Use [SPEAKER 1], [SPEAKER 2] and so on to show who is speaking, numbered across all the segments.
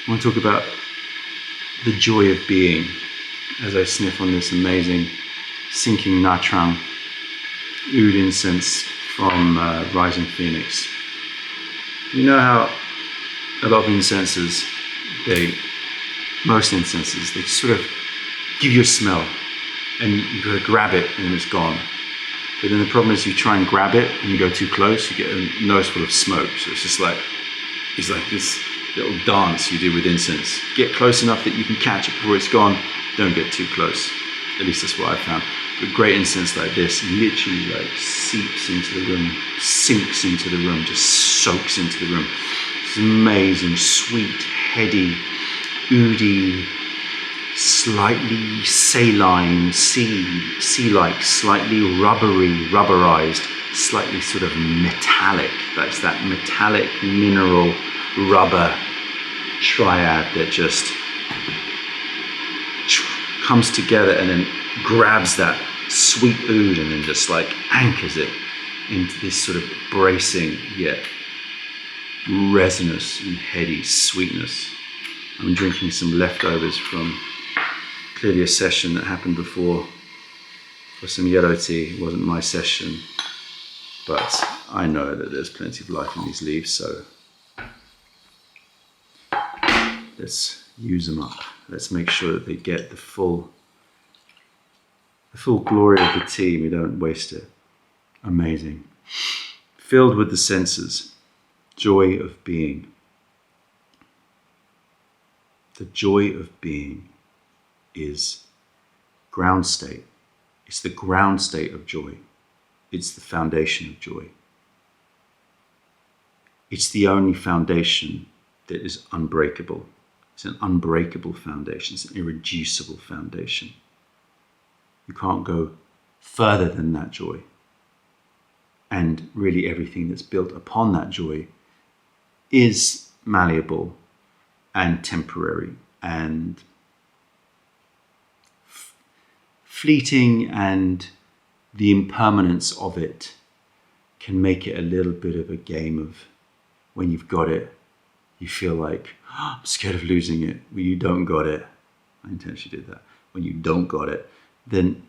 [SPEAKER 1] I want to talk about the joy of being as I sniff on this amazing sinking Natrang oud incense from Rising Phoenix. You know how a lot of incenses, most incenses, they sort of give you a smell and you gotta grab it and it's gone. But then the problem is you try and grab it and you go too close, you get a nose full of smoke. So it's like this little dance you do with incense. Get close enough that you can catch it before it's gone. Don't get too close. At least that's what I found. But great incense like this literally like seeps into the room, sinks into the room, just soaks into the room. It's amazing, sweet, heady, oody, slightly saline, sea-like, slightly rubberized, slightly sort of metallic. That's that metallic mineral rubber triad that just comes together and then grabs that sweet oud and then just like anchors it into this sort of bracing yet resinous and heady sweetness. I'm drinking some leftovers from clearly a session that happened before for some yellow tea. It wasn't my session, but I know that there's plenty of life in these leaves, so let's use them up. Let's make sure that they get the full glory of the tea. We don't waste it. Amazing. Filled with the senses. Joy of being. The joy of being is ground state. It's the ground state of joy. It's the foundation of joy. It's the only foundation that is unbreakable. It's an unbreakable foundation. It's an irreducible foundation. You can't go further than that joy. And really everything that's built upon that joy is malleable and temporary and fleeting, and the impermanence of it can make it a little bit of a game of when you've got it, you feel like, oh, I'm scared of losing it. When you don't got it, I intentionally did that. When you don't got it, then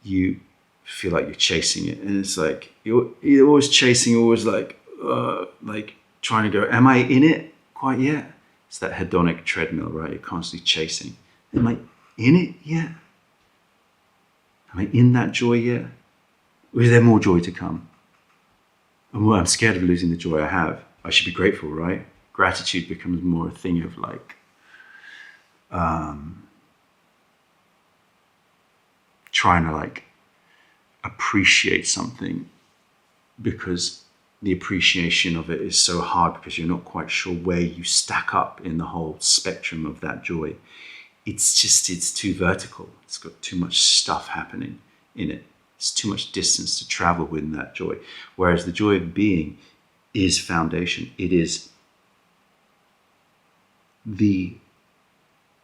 [SPEAKER 1] you feel like you're chasing it. And it's like, you're always chasing, always like trying to go, am I in it quite yet? It's that hedonic treadmill, right? You're constantly chasing. Am I in it yet? Am I in that joy yet? Or is there more joy to come? And well, I'm scared of losing the joy I have. I should be grateful, right? Gratitude becomes more a thing of like, trying to like appreciate something because the appreciation of it is so hard because you're not quite sure where you stack up in the whole spectrum of that joy. It's too vertical. It's got too much stuff happening in it. It's too much distance to travel within that joy. Whereas the joy of being is foundation. It is the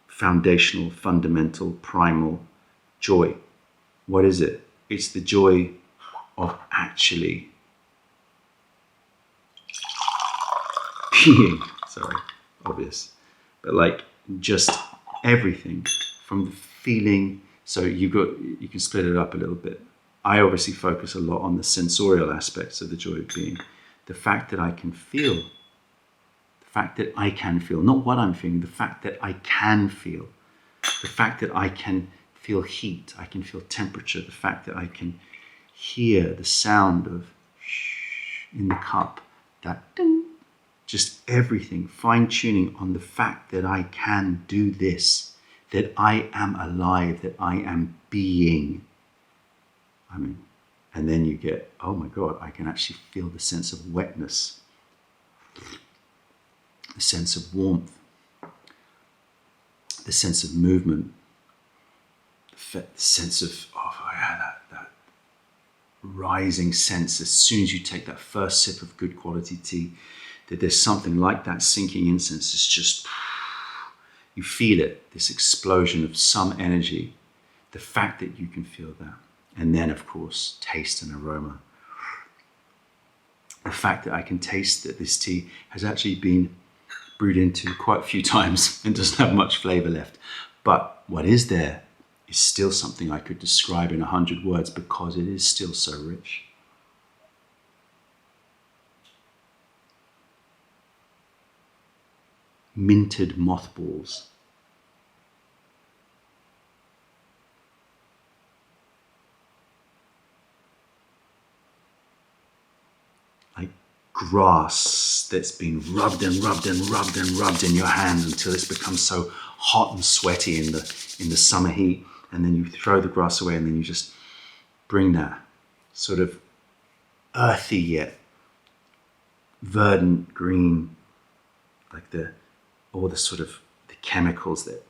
[SPEAKER 1] foundational, fundamental, primal joy. What is it? It's the joy of actually being, sorry, obvious, but like just everything from the feeling. So you can split it up a little bit. I obviously focus a lot on the sensorial aspects of the joy of being. The fact that I can feel, not what I'm feeling, the fact that I can feel, the fact that I can feel heat, I can feel temperature, the fact that I can hear the sound of in the cup, that ding, just everything, fine-tuning on the fact that I can do this, that I am alive, that I am being. And then you get, oh my God, I can actually feel the sense of wetness, the sense of warmth, the sense of movement, the sense of, that rising sense as soon as you take that first sip of good quality tea, that there's something like that sinking incense. It's just, you feel it, this explosion of some energy, the fact that you can feel that. And then, of course, taste and aroma. The fact that I can taste that this tea has actually been brewed into quite a few times and doesn't have much flavor left. But what is there is still something I could describe in 100 words because it is still so rich. Minted mothballs. Like grass that's been rubbed and rubbed and rubbed and rubbed in your hand until it's become so hot and sweaty in the summer heat, and then you throw the grass away and then you just bring that sort of earthy yet verdant green, like all the sort of the chemicals that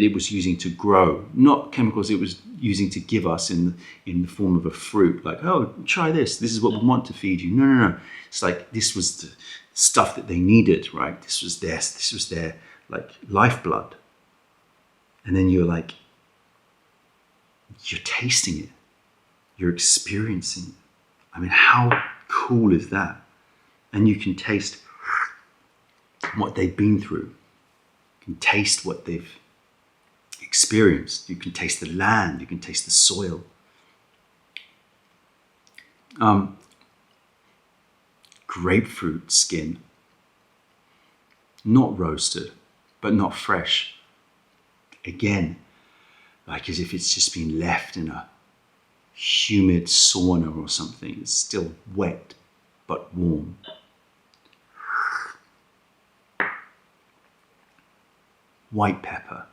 [SPEAKER 1] it was using to grow, not chemicals it was using to give us in the form of a fruit, like, oh, try this is what we want to feed you. No. It's like this was the stuff that they needed, right? This was their like lifeblood. And then you're tasting it, you're experiencing it. I mean, how cool is that? And you can taste what they've been through. You can taste what they've experienced. You can taste the land. You can taste the soil. Grapefruit skin. Not roasted, but not fresh. Again, like as if it's just been left in a humid sauna or something. It's still wet, but warm. White pepper.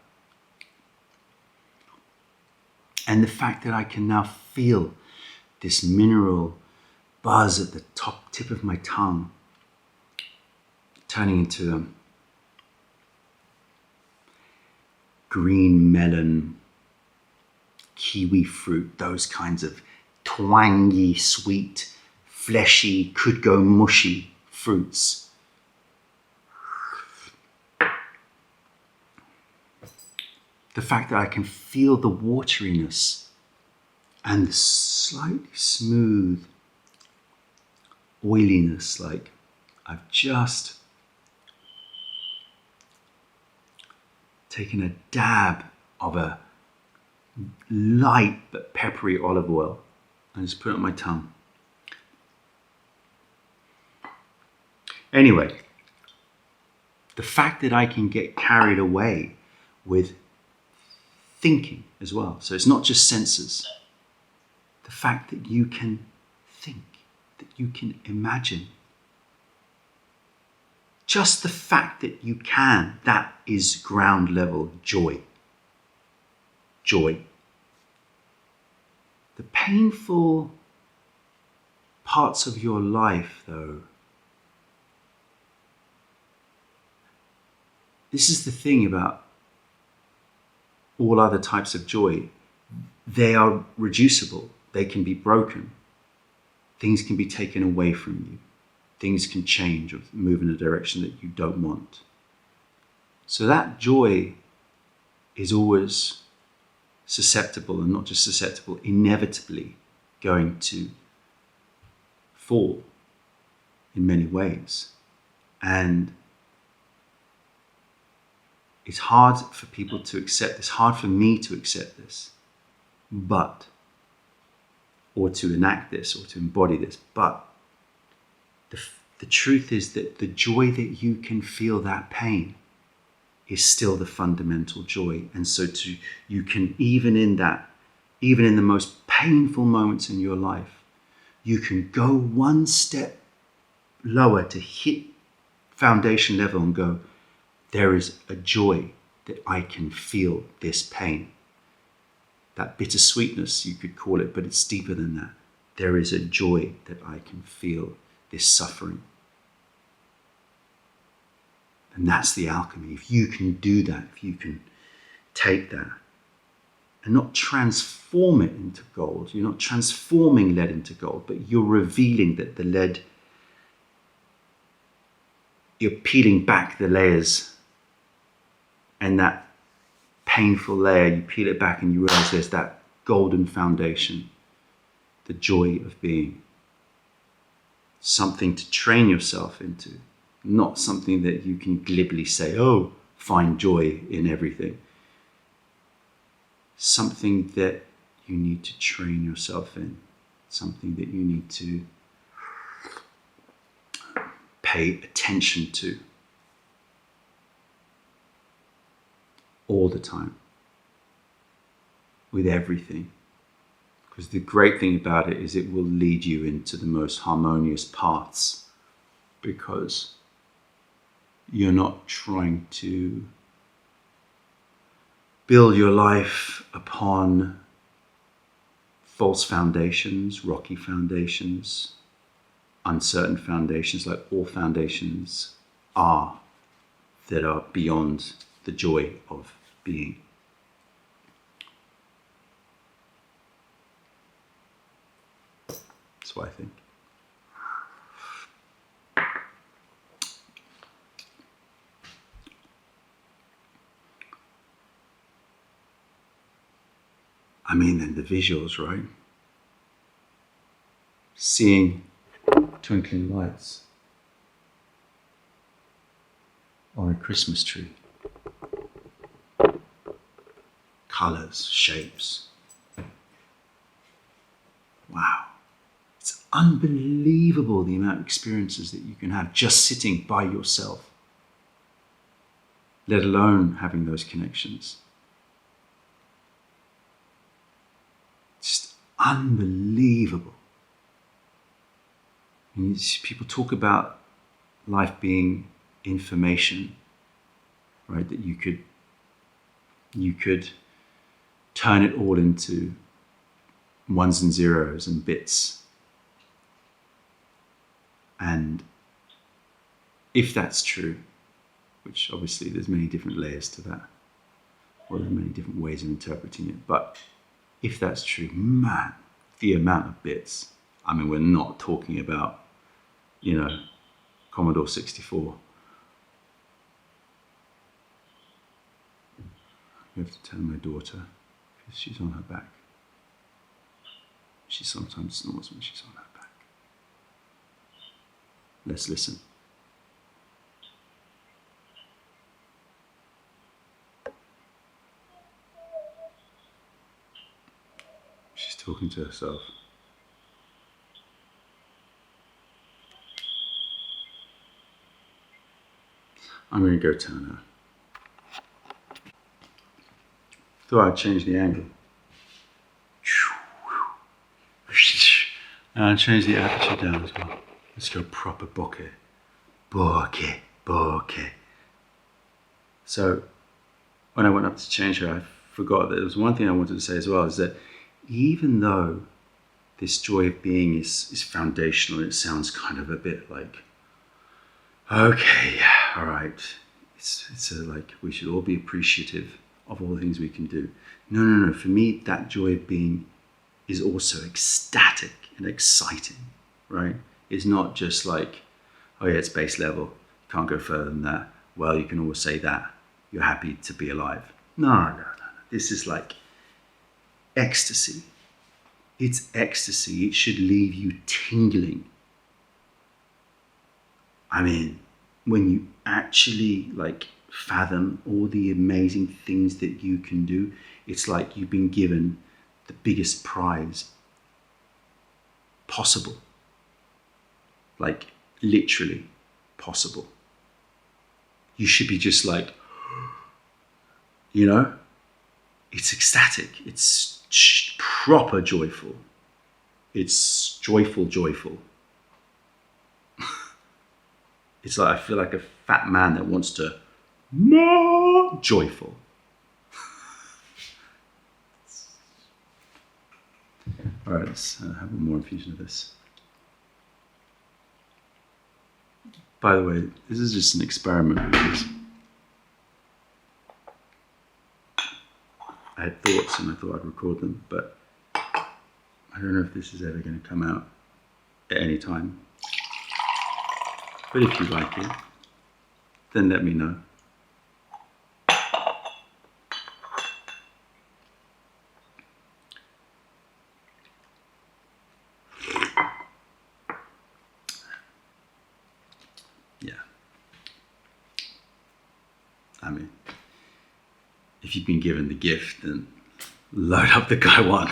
[SPEAKER 1] And the fact that I can now feel this mineral buzz at the tip of my tongue, turning into green melon, kiwi fruit, those kinds of twangy, sweet, fleshy, could go mushy fruits. The fact that I can feel the wateriness and the slightly smooth oiliness, like I've just taken a dab of a light but peppery olive oil and just put it on my tongue. Anyway, the fact that I can get carried away with thinking as well. So it's not just senses. The fact that you can think, that you can imagine. Just the fact that you can, that is ground level joy. Joy. The painful parts of your life, though, this is the thing about all other types of joy. They are reducible. They can be broken. Things can be taken away from you. Things can change or move in a direction that you don't want. So that joy is always susceptible, and not just susceptible, inevitably going to fall in many ways. And it's hard for people to accept this, hard for me to accept this, or to enact this, or to embody this. But the truth is that the joy that you can feel that pain is still the fundamental joy. And so you can, even in the most painful moments in your life, you can go one step lower to hit foundation level and go, there is a joy that I can feel this pain. That bittersweetness, you could call it, but it's deeper than that. There is a joy that I can feel this suffering. And that's the alchemy. If you can do that, if you can take that and not transform it into gold, you're not transforming lead into gold, but you're revealing that the lead, you're peeling back the layers. And that painful layer, you peel it back and you realize there's that golden foundation, the joy of being. Something to train yourself into, not something that you can glibly say, oh, find joy in everything. Something that you need to train yourself in, something that you need to pay attention to all the time, with everything. Because the great thing about it is it will lead you into the most harmonious paths, because you're not trying to build your life upon false foundations, rocky foundations, uncertain foundations, like all foundations are, that are beyond the joy of being. That's what I think. I mean, and the visuals, right? Seeing twinkling lights on a Christmas tree. Colors, shapes. Wow. It's unbelievable the amount of experiences that you can have just sitting by yourself, let alone having those connections. Just unbelievable. And people talk about life being information, right? That you could turn it all into ones and zeros and bits. And if that's true, which obviously there's many different layers to that, or there are many different ways of interpreting it, but if that's true, man, the amount of bits. I mean, we're not talking about, Commodore 64. I have to tell my daughter, because she's on her back. She sometimes snores when she's on her back. Let's listen. She's talking to herself. I'm going to go turn her. Thought I'd change the angle. And change the aperture down as well. Let's go proper bokeh. Bokeh. So, when I went up to change her, I forgot that there was one thing I wanted to say as well, is that even though this joy of being is foundational, it sounds kind of a bit like, okay, all right, it's like we should all be appreciative of all the things we can do. No. For me, that joy of being is also ecstatic and exciting, right? It's not just like, oh yeah, it's base level, can't go further than that. Well, you can always say that. You're happy to be alive. No. This is like ecstasy. It's ecstasy. It should leave you tingling. I mean, when you actually fathom all the amazing things that you can do, it's like you've been given the biggest prize possible. Like literally possible. You should be just like, it's ecstatic. It's proper joyful. It's joyful. It's like, I feel like a fat man that wants to more joyful. All right, let's have one more infusion of this. By the way, this is just an experiment because I had thoughts and I thought I'd record them, but I don't know if this is ever going to come out at any time. But if you like it, then let me know. Yeah. I mean, if you've been given the gift, then load up the guy one.